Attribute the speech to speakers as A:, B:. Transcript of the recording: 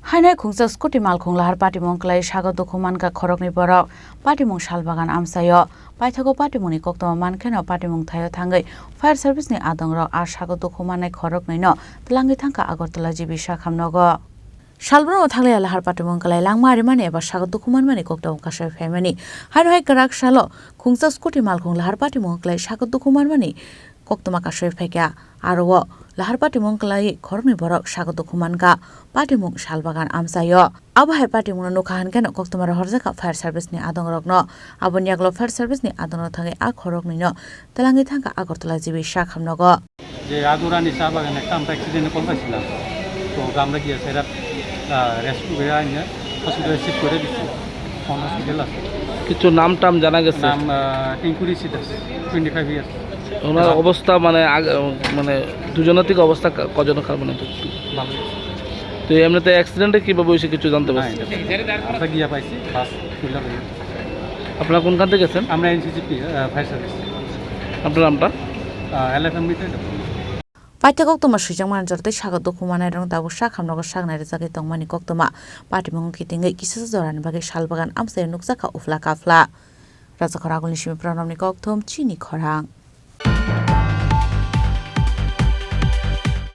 A: Haino Khungsa Scooty Malkhung Lahar Patimungo Sago Dukhumankha Khoroknwi Borok Patimungo Salbagan Amsayo Paithago Patimuni Koktoma Mankheno Patimungo Thayo Thangai Fire Service ni Adongrok Sago Dukhumankha Khoroknwi no Tlangi Thangka Agartala jibi Sakhamnogo Shalbro Thangla Lahar Patimungo Langmari Mani eba Sago Dukhumankha Koktoma Kasai Family Haino Karak Shalo Khungsa Scooty Malkhung Lahar Patimungo Sago Dukhumankha Koktoma Kasai Phekya Aro Lahar Patimungo Khoroknwi Borok Sago Dukhumankha Patimungo Salbagan Amsayo Abahai Patimungo Nukhahan Keno Koktoma Horjaka Fire Service ni Adongrokno Abonyaglo Fire Service ni Adongrok Thangai Khoroknwi no Tlangi Thangka Agartala jibi Sakhamnogo
B: Je Agurani Sabagan একটা আমরা অ্যাক্সিডেন্টে call পাইছিলাম তো আমরা গিয়ে সেটা rescue করে আনিয়ে হসপিটালে শিফট করে দিচ্ছি হসপিটাল আছে
C: কিছু নাম টাম জানা গেছে
B: নাম টিঙ্কুরি সিদাস 25 ইয়ার্স
C: ওনার অবস্থা মানে দুজনের থেকে অবস্থা কজন খারাপ মানে
B: ভালো
C: তো এমনিতে অ্যাক্সিডেন্টে কিভাবে হয়েছে কিছু জানতে পারছি
B: আমরা গিয়ে পাইছি বাস খুললা হয়ে
C: আপনারা কোনখান থেকে গেছেন
B: আমরা এনসিসিপি ফায়ার সার্ভিস
C: আপনার নামটা
B: এলএফএম metre
A: Paita Koktoma Shijangman Jorte Sago Dukhumankha rong dabu Sakhamnogo Sagnai Jagi Tongmani Koktoma Patimungo Kitingai Kisasa Zoran Bagi Salbagan Amsai Nuksaka Ufla Kafla Raja Khorang Nishimi Pranamni Kokthom Chini Khorang